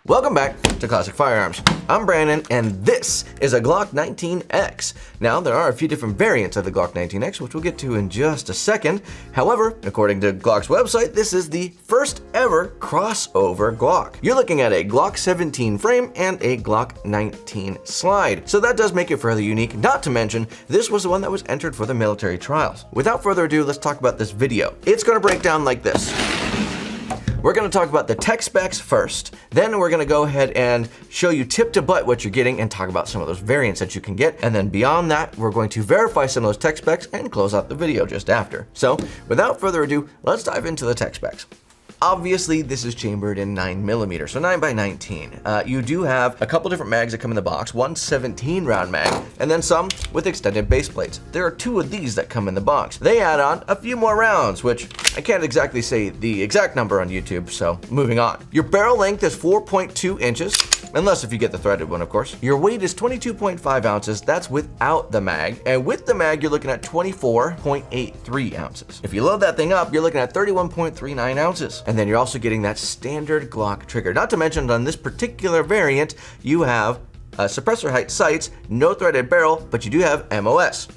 Welcome back to Classic Firearms. I'm Brandon, and this is a Glock 19X. Now, there are a few different variants of the Glock 19X, which we'll get to in just a second. However, according to Glock's website, this is the first ever crossover Glock. You're looking at a Glock 17 frame and a Glock 19 slide. So that does make it fairly unique, not to mention, this was the one that was entered for the military trials. Without further ado, let's talk about this video. It's gonna break down like this. We're gonna talk about the tech specs first, then we're gonna go ahead and show you tip to butt what you're getting and talk about some of those variants that you can get. And then beyond that, we're going to verify some of those tech specs and close out the video just after. So without further ado, let's dive into the tech specs. Obviously, this is chambered in 9mm, so 9x19. You do have a couple different mags that come in the box, one 17-round mag, and then some with extended base plates. There are two of these that come in the box. They add on a few more rounds, which I can't exactly say the exact number on YouTube, so moving on. Your barrel length is 4.2 inches, unless if you get the threaded one, of course. Your weight is 22.5 ounces, that's without the mag, and with the mag, you're looking at 24.83 ounces. If you load that thing up, you're looking at 31.39 ounces. And then you're also getting that standard Glock trigger. Not to mention on this particular variant, you have suppressor height sights, no threaded barrel, but you do have MOS.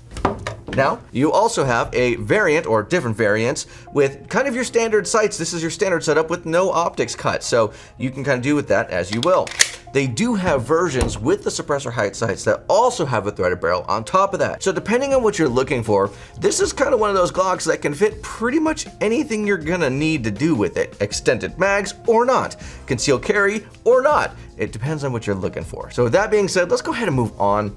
Now, you also have a variant or different variants with kind of your standard sights. This is your standard setup with no optics cut, so you can kind of do with that as you will. They do have versions with the suppressor height sights that also have a threaded barrel on top of that. So depending on what you're looking for, this is kind of one of those Glocks that can fit pretty much anything you're gonna need to do with it. Extended mags or not, concealed carry or not. It depends on what you're looking for. So with that being said, let's go ahead and move on.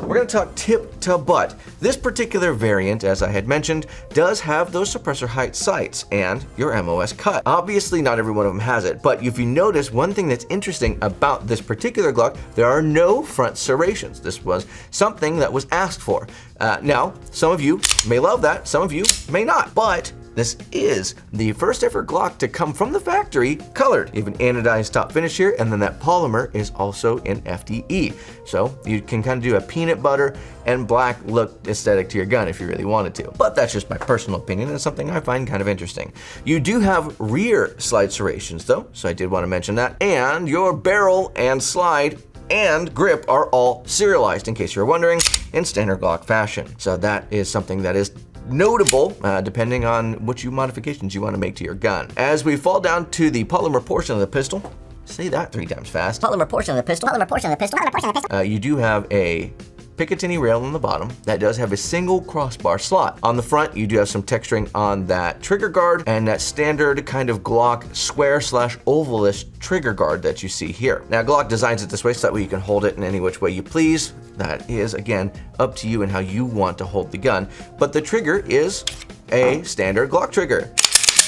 We're gonna talk tip to butt. This particular variant, as I had mentioned, does have those suppressor height sights and your MOS cut. Obviously, not every one of them has it, but if you notice, one thing that's interesting about this particular Glock, there are no front serrations. This was something that was asked for. Now, some of you may love that, some of you may not, but this is the first ever Glock to come from the factory colored. You have an anodized top finish here, and then that polymer is also in FDE. So you can kind of do a peanut butter and black look aesthetic to your gun if you really wanted to. But that's just my personal opinion and something I find kind of interesting. You do have rear slide serrations though, so I did want to mention that. And your barrel and slide and grip are all serialized, in case you're wondering, in standard Glock fashion. So that is something that is notable, depending on which modifications you want to make to your gun. As we fall down to the polymer portion of the pistol, say that 3 times fast. Polymer portion of the pistol, polymer portion of the pistol, polymer portion of the pistol. You do have a Picatinny rail on the bottom that does have a single crossbar slot. On the front, you do have some texturing on that trigger guard and that standard kind of Glock square/ovalish trigger guard that you see here. Now, Glock designs it this way so that way you can hold it in any which way you please. That is, again, up to you and how you want to hold the gun. But the trigger is a standard Glock trigger,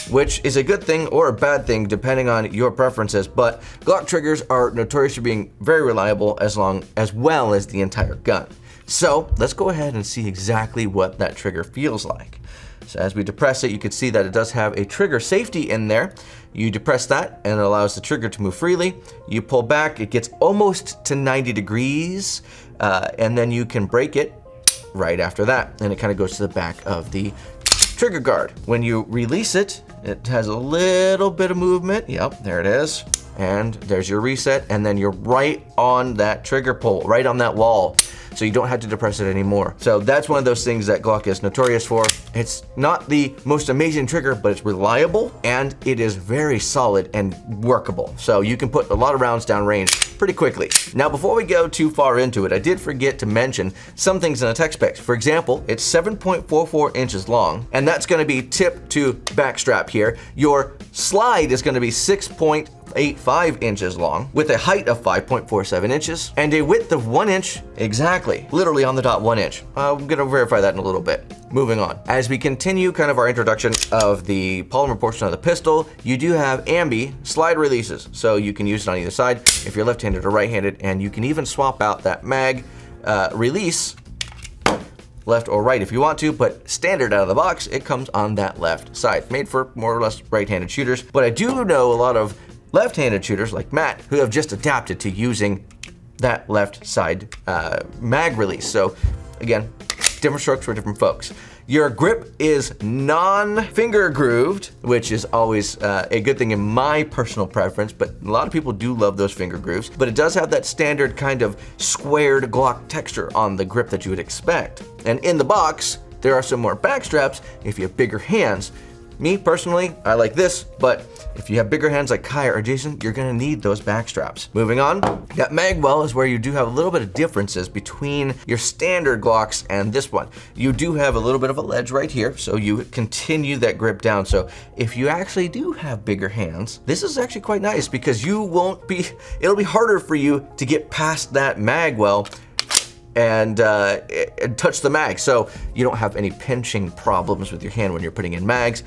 which is a good thing or a bad thing depending on your preferences, but Glock triggers are notorious for being very reliable as well as the entire gun. So let's go ahead and see exactly what that trigger feels like. So as we depress it, you can see that it does have a trigger safety in there. You depress that and it allows the trigger to move freely. You pull back, it gets almost to 90 degrees, and then you can break it right after that. And it kind of goes to the back of the trigger guard. When you release it, it has a little bit of movement. Yep, there it is. And there's your reset, and then you're right on that trigger pull, right on that wall. So you don't have to depress it anymore. So that's one of those things that Glock is notorious for. It's not the most amazing trigger, but it's reliable, and it is very solid and workable. So you can put a lot of rounds down range pretty quickly. Now, before we go too far into it, I did forget to mention some things in the tech specs. For example, it's 7.44 inches long, and that's gonna be tip to back strap here. Your slide is gonna be 6.85 inches long with a height of 5.47 inches and a width of 1 inch exactly, literally on the dot 1 inch. I'm gonna verify that in a little bit. Moving on. As we continue kind of our introduction of the polymer portion of the pistol, you do have ambi slide releases. So you can use it on either side if you're left-handed or right-handed, and you can even swap out that mag release left or right if you want to, but standard out of the box, it comes on that left side, made for more or less right-handed shooters. But I do know a lot of left-handed shooters like Matt who have just adapted to using that left side mag release. So again, different strokes for different folks. Your grip is non-finger grooved, which is always a good thing in my personal preference, but a lot of people do love those finger grooves. But it does have that standard kind of squared Glock texture on the grip that you would expect. And in the box, there are some more back straps if you have bigger hands. Me personally, I like this, but if you have bigger hands like Kai or Jason, you're gonna need those back straps. Moving on, that mag well is where you do have a little bit of differences between your standard Glocks and this one. You do have a little bit of a ledge right here, so you continue that grip down. So if you actually do have bigger hands, this is actually quite nice because it'll be harder for you to get past that mag well and touch the mag. So you don't have any pinching problems with your hand when you're putting in mags,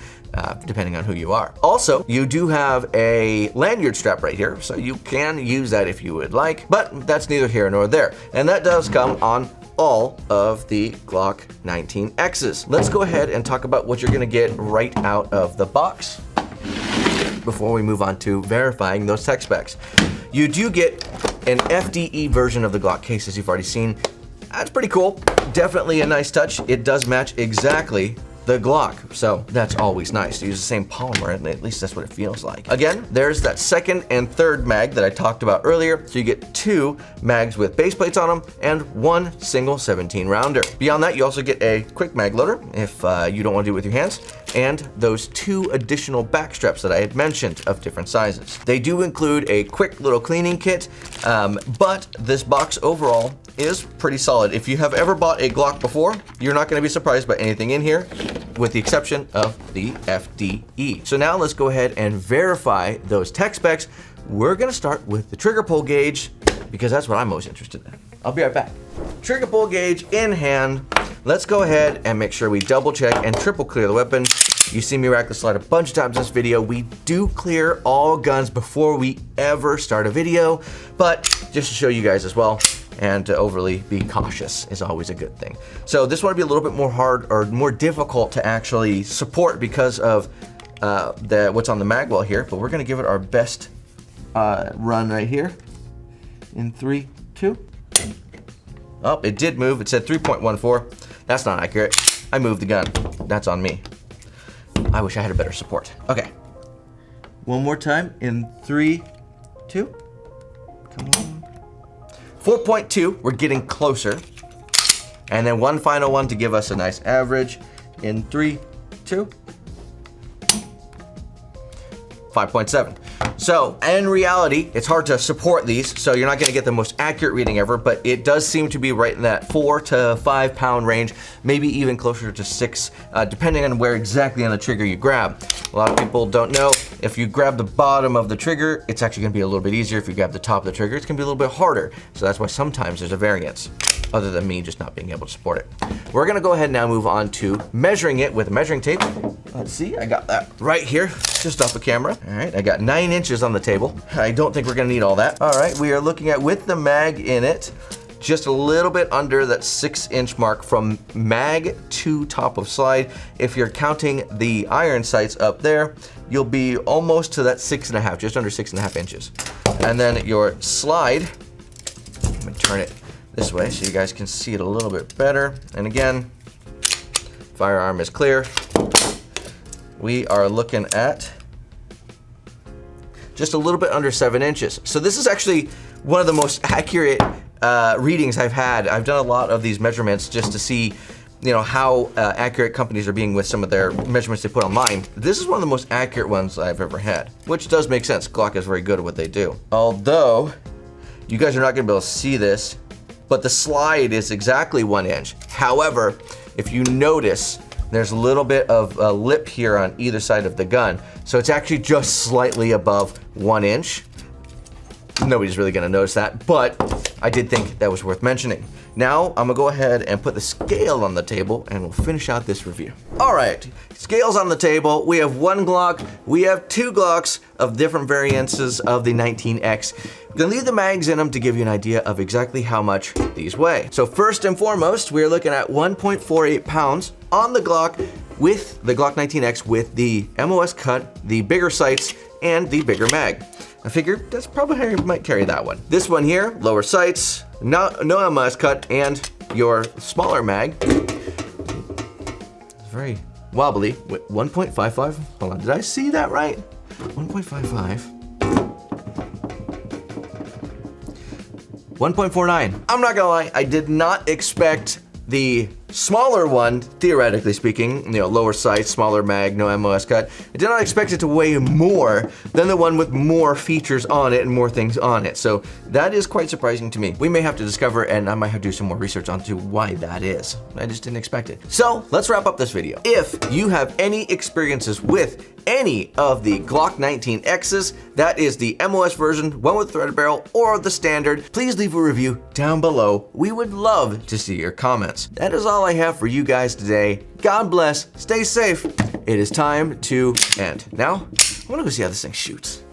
depending on who you are. Also, you do have a lanyard strap right here, so you can use that if you would like, but that's neither here nor there. And that does come on all of the Glock 19Xs. Let's go ahead and talk about what you're gonna get right out of the box before we move on to verifying those tech specs. You do get an FDE version of the Glock case, as you've already seen. That's pretty cool. Definitely a nice touch. It does match exactly the Glock, so that's always nice to use the same polymer, and at least that's what it feels like. Again, there's that second and third mag that I talked about earlier, so you get 2 mags with base plates on them and 1 single 17 rounder. Beyond that, you also get a quick mag loader if you don't want to do it with your hands, and those 2 additional back straps that I had mentioned of different sizes. They do include a quick little cleaning kit, but this box overall is pretty solid. If you have ever bought a Glock before, you're not gonna be surprised by anything in here, with the exception of the FDE. So now let's go ahead and verify those tech specs. We're gonna start with the trigger pull gauge, because that's what I'm most interested in. I'll be right back. Trigger pull gauge in hand. Let's go ahead and make sure we double check and triple clear the weapon. You see me rack the slide a bunch of times in this video. We do clear all guns before we ever start a video, but just to show you guys as well, and to overly be cautious is always a good thing. So this one would be a little bit more hard or more difficult to actually support because of what's on the mag well here, but we're gonna give it our best run right here. In 3, 2. Oh, it did move. It said 3.14. That's not accurate. I moved the gun. That's on me. I wish I had a better support. Okay. One more time in 3, 2. Come on. 4.2, we're getting closer. And then one final one to give us a nice average in 3, 2. 5.7. So in reality, it's hard to support these, so you're not gonna get the most accurate reading ever, but it does seem to be right in that 4 to 5 pound range, maybe even closer to 6, depending on where exactly on the trigger you grab. A lot of people don't know, if you grab the bottom of the trigger, it's actually gonna be a little bit easier. If you grab the top of the trigger, it's gonna be a little bit harder. So that's why sometimes there's a variance, other than me just not being able to support it. We're gonna go ahead and now move on to measuring it with a measuring tape. Let's see, I got that right here, just off the camera. All right, I got 9 inches on the table. I don't think we're gonna need all that. All right, we are looking at, with the mag in it, just a little bit under that 6-inch mark from mag to top of slide. If you're counting the iron sights up there, you'll be almost to that 6.5, just under 6.5 inches. And then your slide, let me turn it this way so you guys can see it a little bit better. And again, firearm is clear. We are looking at just a little bit under 7 inches. So this is actually one of the most accurate readings I've had. I've done a lot of these measurements just to see, you know, how accurate companies are being with some of their measurements they put online. This is one of the most accurate ones I've ever had, which does make sense. Glock is very good at what they do. Although, you guys are not gonna be able to see this, but the slide is exactly 1 inch. However, if you notice, there's a little bit of a lip here on either side of the gun. So it's actually just slightly above 1 inch. Nobody's really gonna notice that, but I did think that was worth mentioning. Now, I'm gonna go ahead and put the scale on the table and we'll finish out this review. All right, scales on the table. We have 1 Glock, we have 2 Glocks of different variances of the 19X. We're gonna leave the mags in them to give you an idea of exactly how much these weigh. So first and foremost, we're looking at 1.48 pounds on the Glock with the Glock 19X with the MOS cut, the bigger sights, and the bigger mag. I figured that's probably how you might carry that one. This one here, lower sights, no MOS cut, and your smaller mag. wobbly. Wait, 1.55? Hold on, did I see that right? 1.55. 1.49. I'm not gonna lie, I did not expect the smaller one, theoretically speaking, lower sight, smaller mag, no MOS cut. I did not expect it to weigh more than the one with more features on it and more things on it. So that is quite surprising to me. We may have to discover, and I might have to do some more research onto why that is. I just didn't expect it. So let's wrap up this video. If you have any experiences with any of the Glock 19Xs, that is the MOS version, one with threaded barrel, or the standard, please leave a review down below. We would love to see your comments. That is all I have for you guys today. God bless, stay safe. It is time to end. Now, I wanna go see how this thing shoots.